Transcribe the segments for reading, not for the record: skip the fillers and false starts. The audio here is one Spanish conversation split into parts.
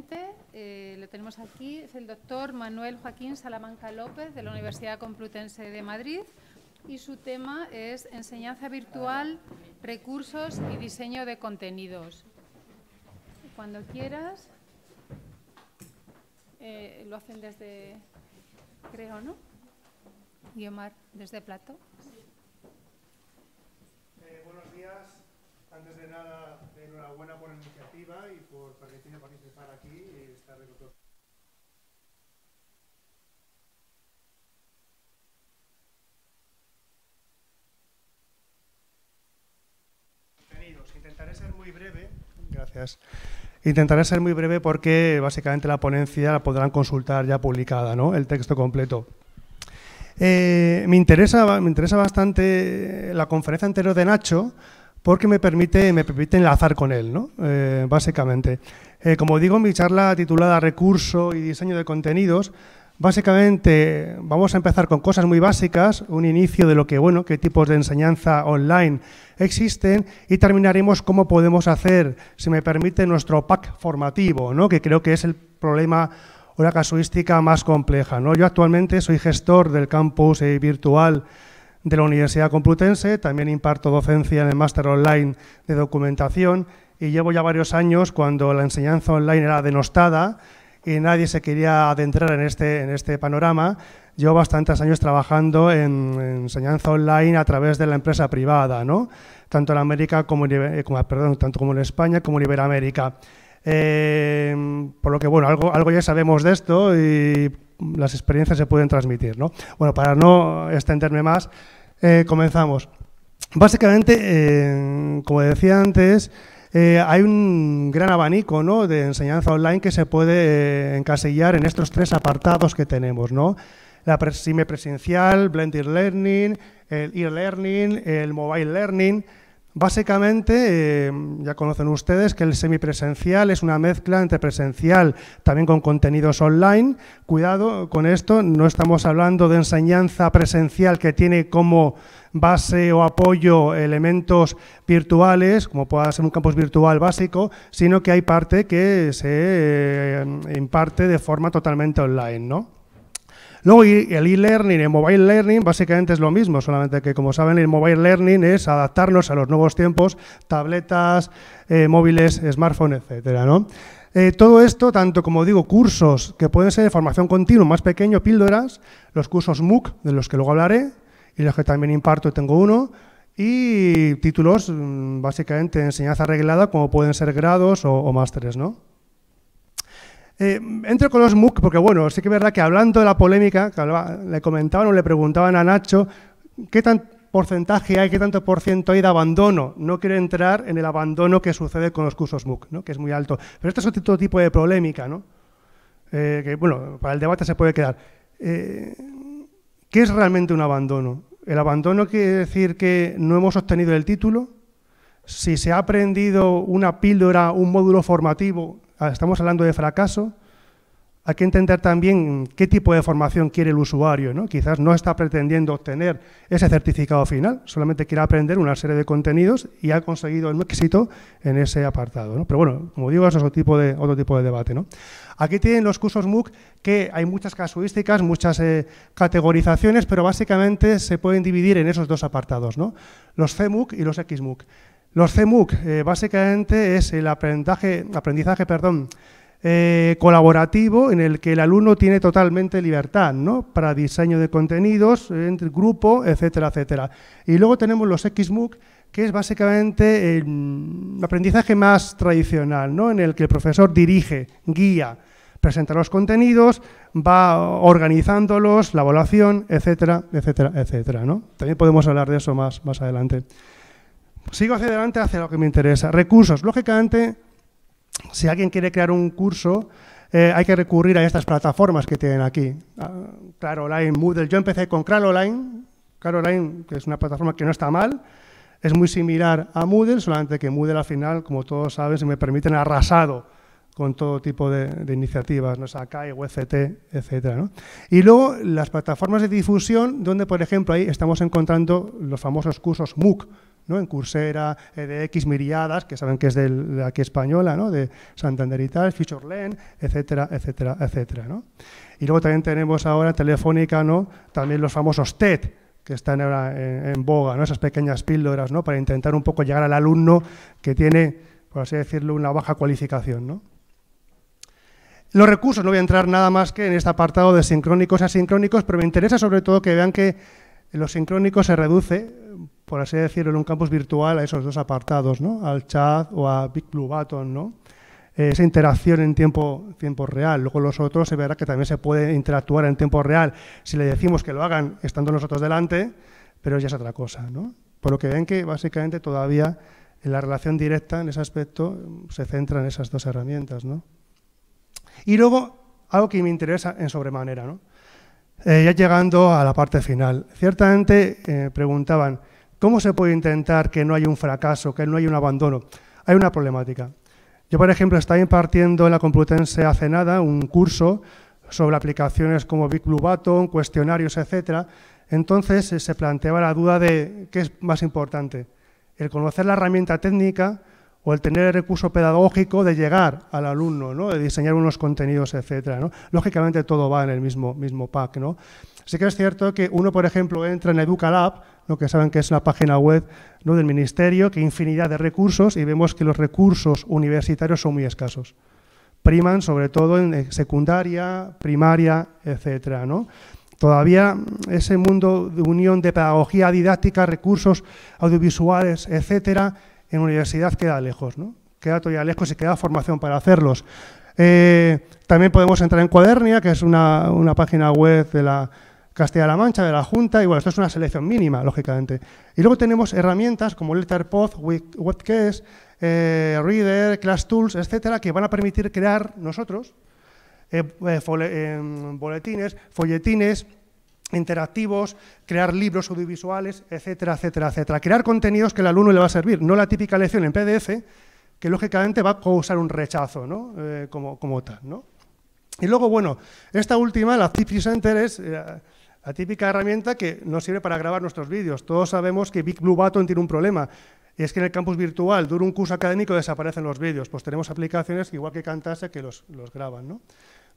ponente, lo tenemos aquí, es el doctor Manuel Joaquín Salamanca López, de la Universidad Complutense de Madrid, y su tema es enseñanza virtual, recursos y diseño de contenidos. Cuando quieras, lo hacen desde, creo, ¿no? Guiomar, desde Plato. Buenos días. Antes de nada, enhorabuena por la iniciativa y por permitirme participar aquí y estar con todos. Intentaré ser muy breve. Gracias. Intentaré ser muy breve porque básicamente la ponencia la podrán consultar ya publicada, ¿no? El texto completo. Me interesa bastante la conferencia anterior de Nacho porque me permite enlazar con él, ¿no? Básicamente. Como digo, mi charla titulada Recurso y diseño de contenidos, básicamente vamos a empezar con cosas muy básicas, un inicio de lo que, bueno, qué tipos de enseñanza online existen y terminaremos cómo podemos hacer, si me permite, nuestro pack formativo, ¿no? Que creo que es el problema o la casuística más compleja, ¿no? Yo actualmente soy gestor del campus virtual de la Universidad Complutense, también imparto docencia en el máster online de documentación y llevo ya varios años cuando la enseñanza online era denostada y nadie se quería adentrar en este panorama. Llevo bastantes años trabajando en enseñanza online a través de la empresa privada, ¿no? Tanto en América tanto como en España como en Iberoamérica. Por lo que, bueno, algo ya sabemos de esto y las experiencias se pueden transmitir, ¿no? Bueno, para no extenderme más, comenzamos. Básicamente, como decía antes, hay un gran abanico, ¿no?, de enseñanza online que se puede encasillar en estos tres apartados que tenemos, ¿no? La semipresencial, blended learning, el e-learning, el mobile learning. Básicamente, ya conocen ustedes que el semipresencial es una mezcla entre presencial también con contenidos online. Cuidado con esto, no estamos hablando de enseñanza presencial que tiene como base o apoyo elementos virtuales, como pueda ser un campus virtual básico, sino que hay parte que se imparte de forma totalmente online, ¿no? Luego el e-learning y el mobile learning básicamente es lo mismo, solamente que, como saben, el mobile learning es adaptarnos a los nuevos tiempos, tabletas, móviles, smartphones, etcétera, ¿no? Todo esto, tanto como digo, cursos que pueden ser de formación continua, más pequeño, píldoras, los cursos MOOC, de los que luego hablaré, y los que también imparto, tengo uno, y títulos básicamente de enseñanza reglada, como pueden ser grados o másteres, ¿no? Entro con los MOOC porque, bueno, sí que es verdad que hablando de la polémica, que le comentaban o le preguntaban a Nacho qué tan porcentaje hay, qué tanto por ciento hay de abandono. No quiero entrar en el abandono que sucede con los cursos MOOC, ¿no?, que es muy alto. Pero esto es otro tipo de polémica, ¿no? Que, bueno, para el debate se puede quedar. ¿Qué es realmente un abandono? ¿El abandono quiere decir que no hemos obtenido el título? Si se ha aprendido una píldora, un módulo formativo, estamos hablando de fracaso. Hay que entender también qué tipo de formación quiere el usuario, ¿no? Quizás no está pretendiendo obtener ese certificado final, solamente quiere aprender una serie de contenidos y ha conseguido el éxito en ese apartado, ¿no? Pero bueno, como digo, eso es otro tipo de debate, ¿no? Aquí tienen los cursos MOOC, que hay muchas casuísticas, muchas categorizaciones, pero básicamente se pueden dividir en esos dos apartados, ¿no? Los CMOOC y los XMOOC. Los CMOOC básicamente es el aprendizaje colaborativo en el que el alumno tiene totalmente libertad, ¿no?, para diseño de contenidos, entre grupo, etcétera, etcétera. Y luego tenemos los XMOOC, que es básicamente el aprendizaje más tradicional, ¿no?, en el que el profesor dirige, guía, presenta los contenidos, va organizándolos, la evaluación, etcétera, etcétera, etcétera, ¿no? También podemos hablar de eso más adelante. Sigo hacia adelante hacia lo que me interesa. Recursos. Lógicamente, si alguien quiere crear un curso, hay que recurrir a estas plataformas que tienen aquí. Claroline, Moodle. Yo empecé con Claroline, que es una plataforma que no está mal, es muy similar a Moodle, solamente que Moodle al final, como todos saben, se me permiten, arrasado con todo tipo de iniciativas, ¿no? Sakai, WCT, etcétera, ¿no? Y luego las plataformas de difusión, donde, por ejemplo, ahí estamos encontrando los famosos cursos MOOC, ¿no? En Coursera, edX, Miriadas, que saben que es de aquí española, ¿no? De Santander y tal, FutureLearn, etcétera, etcétera, etcétera, ¿no? Y luego también tenemos ahora en Telefónica, ¿no? También los famosos TED, que están ahora en boga, ¿no? Esas pequeñas píldoras, ¿no? Para intentar un poco llegar al alumno que tiene, por así decirlo, una baja cualificación, ¿no? Los recursos, no voy a entrar nada más que en este apartado de sincrónicos y asincrónicos, pero me interesa sobre todo que vean que los sincrónicos se reduce, por así decirlo, en un campus virtual a esos dos apartados, ¿no? Al chat o a Big Blue Button, ¿no? Esa interacción en tiempo real. Luego los otros se verá que también se puede interactuar en tiempo real si le decimos que lo hagan estando nosotros delante, pero ya es otra cosa, ¿no? Por lo que ven que básicamente todavía en la relación directa en ese aspecto se centra en esas dos herramientas, ¿no? Y luego, algo que me interesa en sobremanera, ¿no? Ya llegando a la parte final. Ciertamente preguntaban, ¿cómo se puede intentar que no haya un fracaso, que no haya un abandono? Hay una problemática. Yo, por ejemplo, estaba impartiendo en la Complutense hace nada un curso sobre aplicaciones como Big Blue Button, cuestionarios, etcétera. Entonces se planteaba la duda de qué es más importante, el conocer la herramienta técnica o el tener el recurso pedagógico de llegar al alumno, ¿no? De diseñar unos contenidos, etcétera, ¿no? Lógicamente todo va en el mismo pack, ¿no? Sí que es cierto que uno, por ejemplo, entra en Educalab, ¿no? Que saben que es una página web, ¿no? Del Ministerio, que hay infinidad de recursos y vemos que los recursos universitarios son muy escasos. Priman sobre todo en secundaria, primaria, etcétera, ¿no? Todavía ese mundo de unión de pedagogía didáctica, recursos audiovisuales, etcétera, en universidad queda lejos, ¿no? Queda todavía lejos y queda formación para hacerlos. También podemos entrar en Cuadernia, que es una página web de la Castilla-La Mancha, de la Junta, y bueno, esto es una selección mínima, lógicamente. Y luego tenemos herramientas como Letterpod, Webcast, Reader, ClassTools, etcétera, que van a permitir crear nosotros boletines, folletines interactivos, crear libros audiovisuales, etcétera, etcétera, etcétera. Crear contenidos que al alumno le va a servir, no la típica lección en PDF, que lógicamente va a causar un rechazo, ¿no? Como tal, ¿no? Y luego, bueno, esta última, la Zip Presenter, es la típica herramienta que nos sirve para grabar nuestros vídeos. Todos sabemos que Big Blue Button tiene un problema, y es que en el campus virtual, dura un curso académico, desaparecen los vídeos. Pues tenemos aplicaciones, igual que Camtasia, que los graban, ¿no?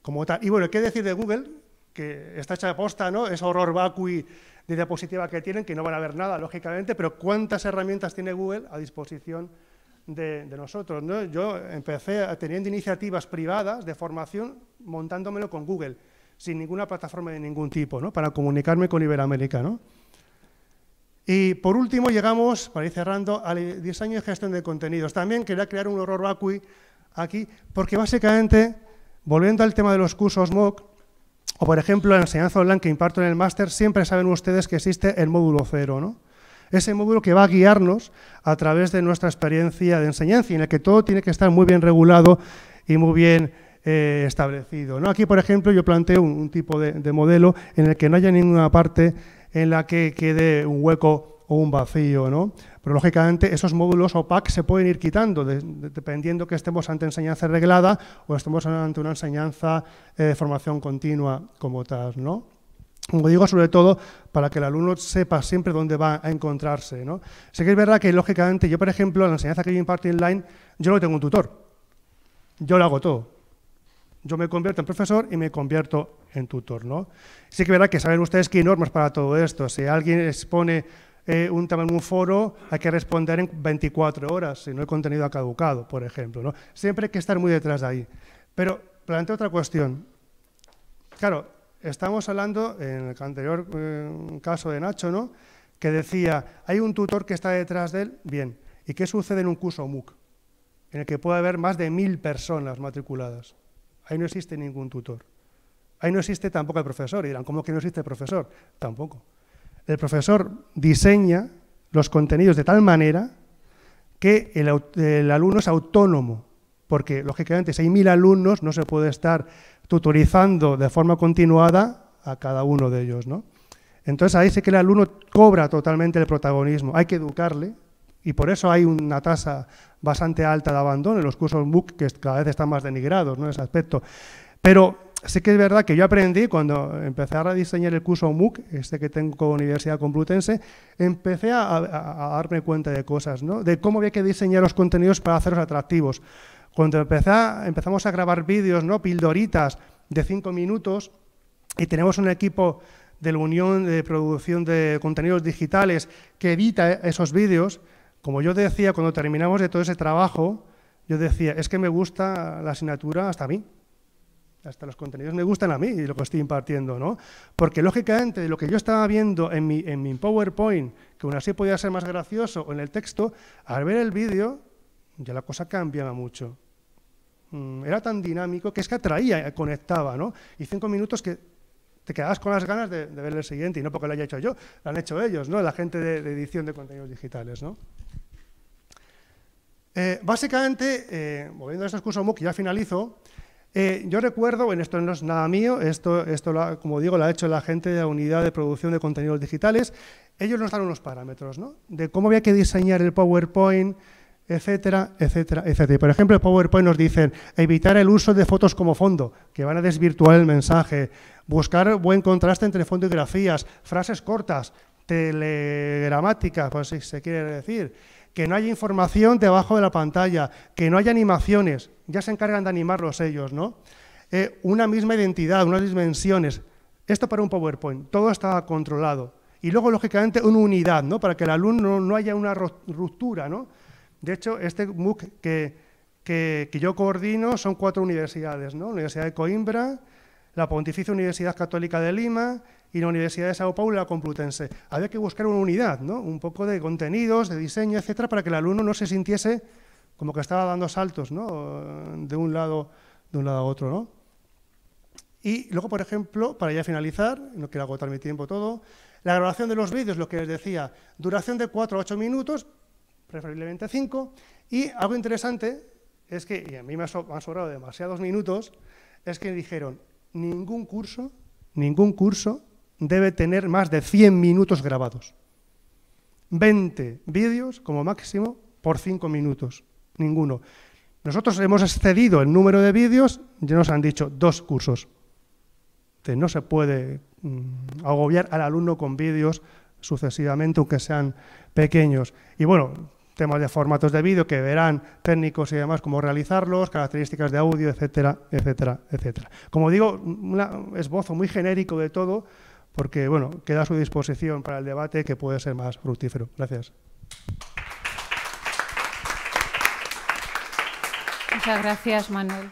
Como tal. Y bueno, ¿qué decir de Google? Que está hecha de posta, ¿no? Ese horror vacui de diapositiva que tienen, que no van a ver nada, lógicamente, pero ¿cuántas herramientas tiene Google a disposición de nosotros, ¿no? Yo empecé teniendo iniciativas privadas de formación, montándomelo con Google, sin ninguna plataforma de ningún tipo, ¿no? Para comunicarme con Iberoamérica, ¿no? Y por último llegamos, para ir cerrando, al diseño y gestión de contenidos. También quería crear un horror vacui aquí, porque básicamente, volviendo al tema de los cursos MOOC, o, por ejemplo, la enseñanza online que imparto en el máster, siempre saben ustedes que existe el módulo 0, ¿no? Ese módulo que va a guiarnos a través de nuestra experiencia de enseñanza y en el que todo tiene que estar muy bien regulado y muy bien establecido, ¿no? Aquí, por ejemplo, yo planteo un tipo de modelo en el que no haya ninguna parte en la que quede un hueco o un vacío, ¿no? Pero, lógicamente, esos módulos o packs se pueden ir quitando dependiendo que estemos ante enseñanza reglada o estemos ante una enseñanza de formación continua como tal, ¿no? Como digo, sobre todo para que el alumno sepa siempre dónde va a encontrarse, ¿no? Sé que es verdad que, lógicamente, yo, por ejemplo, en la enseñanza que yo imparto online, yo no tengo un tutor. Yo lo hago todo. Yo me convierto en profesor y me convierto en tutor, ¿no? Sí que es verdad que saben ustedes que hay normas para todo esto. Si alguien expone un tema en un foro, hay que responder en 24 horas, si no el contenido ha caducado, por ejemplo, ¿no? Siempre hay que estar muy detrás de ahí. Pero planteo otra cuestión. Claro, estamos hablando, en el anterior caso de Nacho, ¿no? Que decía, hay un tutor que está detrás de él, bien. ¿Y qué sucede en un curso MOOC? En el que puede haber más de 1000 personas matriculadas. Ahí no existe ningún tutor. Ahí no existe tampoco el profesor. Y dirán, ¿cómo que no existe el profesor? Tampoco. El profesor diseña los contenidos de tal manera que el alumno es autónomo, porque, lógicamente, si hay 1000 alumnos, no se puede estar tutorizando de forma continuada a cada uno de ellos, ¿no? Entonces, ahí sí que el alumno cobra totalmente el protagonismo. Hay que educarle, y por eso hay una tasa bastante alta de abandono en los cursos MOOC, que cada vez están más denigrados, ¿no? En ese aspecto. Pero sí que es verdad que yo aprendí cuando empecé a rediseñar el curso MOOC, que tengo con Universidad Complutense, empecé a darme cuenta de cosas, ¿no? De cómo había que diseñar los contenidos para hacerlos atractivos. Cuando empezamos a grabar vídeos, ¿no? Pildoritas de 5 minutos, y tenemos un equipo de la Unión de Producción de Contenidos Digitales que edita esos vídeos, como yo decía, cuando terminamos de todo ese trabajo, yo decía, es que me gusta la asignatura hasta a mí. Hasta los contenidos me gustan a mí y lo que estoy impartiendo, ¿no? Porque, lógicamente, de lo que yo estaba viendo en mi PowerPoint, que aún así podía ser más gracioso, o en el texto, al ver el vídeo, ya la cosa cambiaba mucho. Era tan dinámico que es que atraía, conectaba, ¿no? Y 5 minutos que te quedabas con las ganas de ver el siguiente, y no porque lo haya hecho yo, lo han hecho ellos, ¿no? La gente de edición de contenidos digitales, ¿no? Básicamente, volviendo a estos cursos MOOC, ya finalizo. Yo recuerdo, bueno, esto no es nada mío, esto como digo, lo ha hecho la gente de la unidad de producción de contenidos digitales. Ellos nos dan unos parámetros, ¿no? De cómo había que diseñar el PowerPoint, etcétera, etcétera, etcétera. Y, por ejemplo, el PowerPoint nos dicen evitar el uso de fotos como fondo, que van a desvirtuar el mensaje, buscar buen contraste entre fondo y grafías, frases cortas, telegramáticas, pues si se quiere decir, que no haya información debajo de la pantalla, que no haya animaciones, ya se encargan de animarlos ellos, ¿no? Una misma identidad, unas dimensiones. Esto para un PowerPoint, todo estaba controlado. Y luego, lógicamente, una unidad, ¿no? Para que el alumno no haya una ruptura, ¿no? De hecho, este MOOC que yo coordino son 4 universidades, ¿no? La Universidad de Coimbra, la Pontificia Universidad Católica de Lima y la Universidad de Sao Paulo y la Complutense. Había que buscar una unidad, ¿no? Un poco de contenidos, de diseño, etcétera, para que el alumno no se sintiese como que estaba dando saltos, ¿no? De un lado a otro, ¿no? Y luego, por ejemplo, para ya finalizar, no quiero agotar mi tiempo todo, la grabación de los vídeos, lo que les decía, duración de 4 a 8 minutos, preferiblemente 5, y algo interesante es que, y a mí me han sobrado demasiados minutos, es que dijeron, ningún curso debe tener más de 100 minutos grabados. 20 vídeos, como máximo, por 5 minutos. Ninguno. Nosotros hemos excedido el número de vídeos, ya nos han dicho 2 cursos. Entonces, no se puede agobiar al alumno con vídeos sucesivamente, aunque sean pequeños. Y bueno, temas de formatos de vídeo que verán técnicos y demás, cómo realizarlos, características de audio, etcétera, etcétera, etcétera. Como digo, un esbozo muy genérico de todo, porque bueno, queda a su disposición para el debate que puede ser más fructífero. Gracias. Muchas gracias, Manuel.